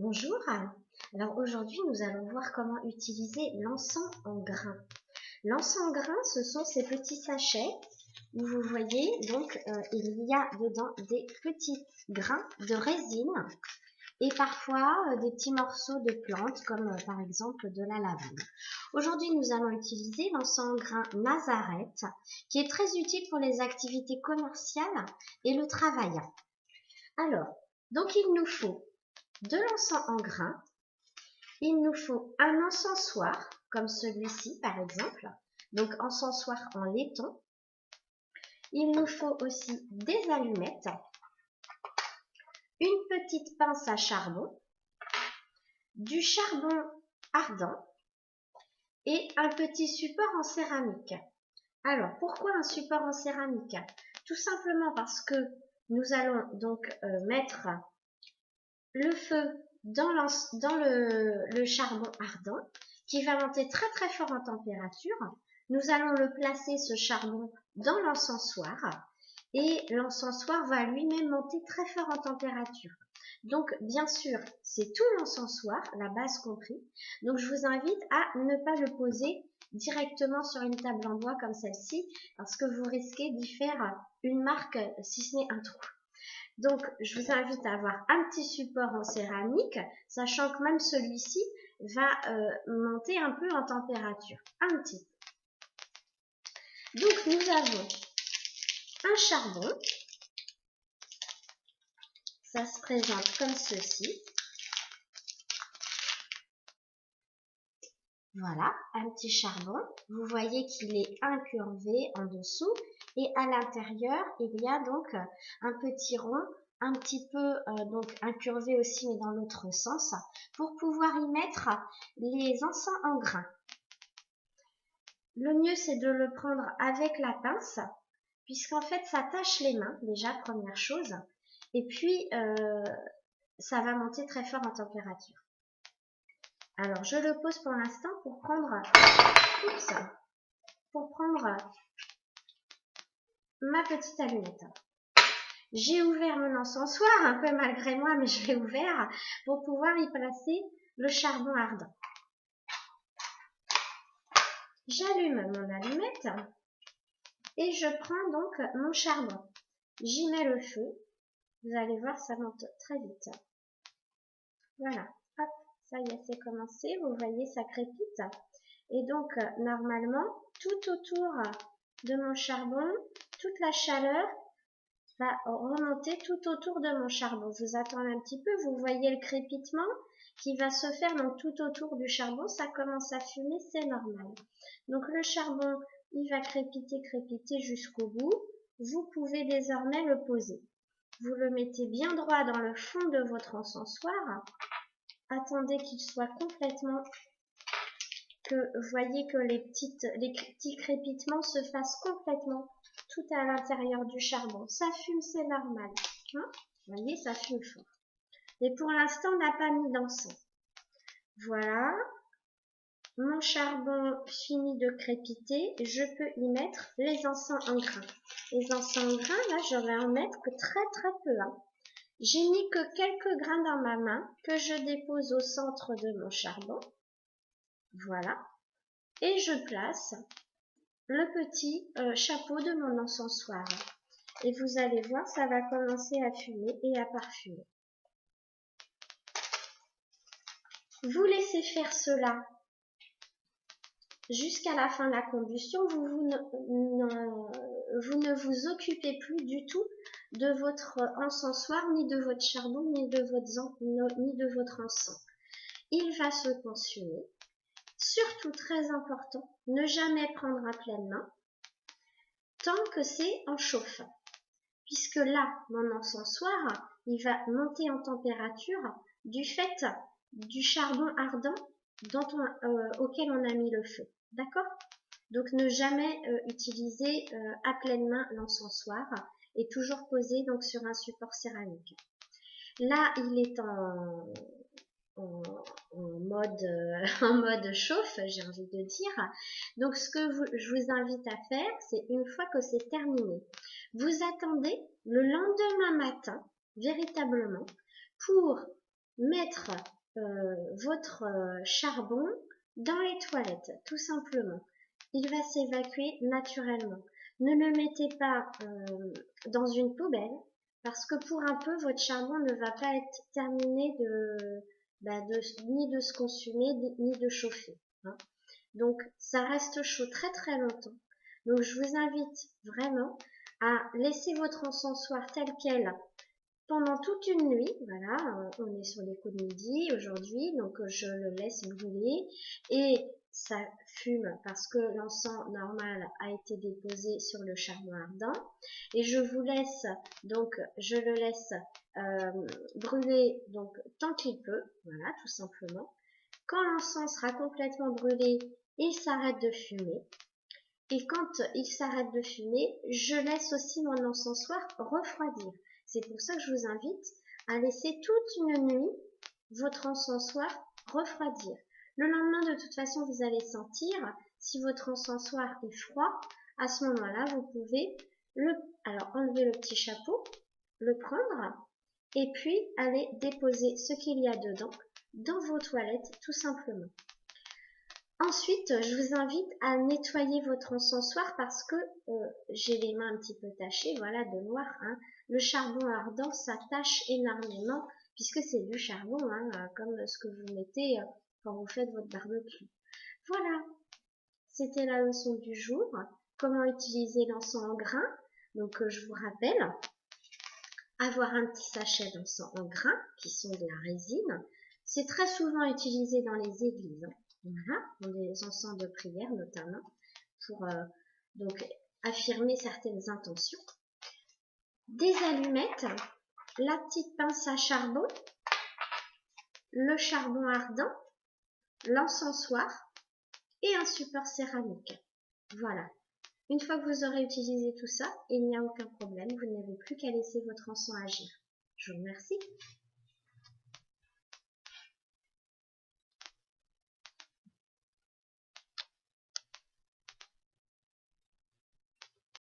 Bonjour, alors aujourd'hui nous allons voir comment utiliser l'encens en grains. L'encens en grains, ce sont ces petits sachets où vous voyez donc il y a dedans des petits grains de résine et parfois des petits morceaux de plantes comme par exemple de la lavande. Aujourd'hui nous allons utiliser l'encens en grains Nazareth qui est très utile pour les activités commerciales et le travail. Alors, donc il nous faut de l'encens en grains. Il nous faut un encensoir, comme celui-ci par exemple, donc encensoir en laiton. Il nous faut aussi des allumettes, une petite pince à charbon, du charbon ardent et un petit support en céramique. Alors, pourquoi un support en céramique? Tout simplement parce que nous allons donc mettre le feu dans le charbon ardent qui va monter très très fort en température. Nous allons le placer, ce charbon, dans l'encensoir et l'encensoir va lui-même monter très fort en température. Donc bien sûr, c'est tout l'encensoir, la base compris. Donc je vous invite à ne pas le poser directement sur une table en bois comme celle-ci parce que vous risquez d'y faire une marque si ce n'est un trou. Donc, je vous invite à avoir un petit support en céramique, sachant que même celui-ci va monter un peu en température. Un petit peu. Donc, nous avons un charbon. Ça se présente comme ceci. Voilà, un petit charbon. Vous voyez qu'il est incurvé en dessous. Et à l'intérieur, il y a donc un petit rond, un petit peu donc incurvé aussi, mais dans l'autre sens, pour pouvoir y mettre les encens en grains. Le mieux, c'est de le prendre avec la pince, puisqu'en fait, ça tâche les mains, déjà, première chose. Et puis, ça va monter très fort en température. Alors, je le pose pour l'instant pour prendre ma petite allumette. J'ai ouvert mon encensoir, un peu malgré moi, mais je l'ai ouvert pour pouvoir y placer le charbon ardent. J'allume mon allumette et je prends donc mon charbon. J'y mets le feu. Vous allez voir, ça monte très vite. Voilà, hop, ça y est, c'est commencé. Vous voyez, ça crépite. Et donc, normalement, tout autour de mon charbon, toute la chaleur va remonter tout autour de mon charbon. Vous attendez un petit peu, vous voyez le crépitement qui va se faire donc tout autour du charbon. Ça commence à fumer, c'est normal. Donc, le charbon, il va crépiter jusqu'au bout. Vous pouvez désormais le poser. Vous le mettez bien droit dans le fond de votre encensoir. Attendez qu'il soit complètement, que vous voyez que les petits crépitements se fassent complètement tout à l'intérieur du charbon. Ça fume, c'est normal. Hein? Vous voyez, ça fume fort. Et pour l'instant, on n'a pas mis d'encens. Voilà. Mon charbon finit de crépiter, je peux y mettre les encens en grains. Les encens en grains, là, je vais en mettre que très très peu. Hein. J'ai mis que quelques grains dans ma main que je dépose au centre de mon charbon. Voilà. Et je place le petit chapeau de mon encensoir. Et vous allez voir, ça va commencer à fumer et à parfumer. Vous laissez faire cela jusqu'à la fin de la combustion. Vous ne vous occupez plus du tout de votre encensoir, ni de votre charbon, ni de votre encens. Il va se consumer. Surtout, très important, ne jamais prendre à pleine main tant que c'est en chauffe. Puisque là, mon encensoir, il va monter en température du fait du charbon ardent auquel on a mis le feu. D'accord? Donc, ne jamais utiliser à pleine main l'encensoir et toujours poser donc sur un support céramique. Là, il est en mode chauffe, j'ai envie de dire. Donc, ce que je vous invite à faire, c'est une fois que c'est terminé, vous attendez le lendemain matin, véritablement, pour mettre votre charbon dans les toilettes, tout simplement. Il va s'évacuer naturellement. Ne le mettez pas dans une poubelle, parce que pour un peu, votre charbon ne va pas être terminé ni de se consumer, ni de chauffer. Hein. Donc, ça reste chaud très très longtemps. Donc, je vous invite vraiment à laisser votre encensoir tel quel pendant toute une nuit. Voilà, on est sur les coups de midi aujourd'hui, donc je le laisse brûler et ça fume parce que l'encens normal a été déposé sur le charbon ardent et je vous laisse donc je le laisse brûler donc tant qu'il peut, voilà, tout simplement. Quand l'encens sera complètement brûlé, il s'arrête de fumer. Et quand il s'arrête de fumer, je laisse aussi mon encensoir refroidir. C'est pour ça que je vous invite à laisser toute une nuit votre encensoir refroidir. Le lendemain, de toute façon, vous allez sentir si votre encensoir est froid. À ce moment-là, vous pouvez alors enlever le petit chapeau, le prendre et puis aller déposer ce qu'il y a dedans dans vos toilettes, tout simplement. Ensuite, je vous invite à nettoyer votre encensoir parce que j'ai les mains un petit peu tachées, voilà, de noir. Hein. Le charbon ardent, ça tâche énormément puisque c'est du charbon, hein, comme ce que vous mettez quand vous faites votre barbecue. Voilà, c'était la leçon du jour. Comment utiliser l'encens en grains. Donc, je vous rappelle, avoir un petit sachet d'encens en grains qui sont de la résine. C'est très souvent utilisé dans les églises. Hein. Voilà, dans les encens de prière notamment, pour donc affirmer certaines intentions. Des allumettes, la petite pince à charbon, le charbon ardent, l'encensoir et un support céramique. Voilà. Une fois que vous aurez utilisé tout ça, il n'y a aucun problème, vous n'avez plus qu'à laisser votre encens agir. Je vous remercie.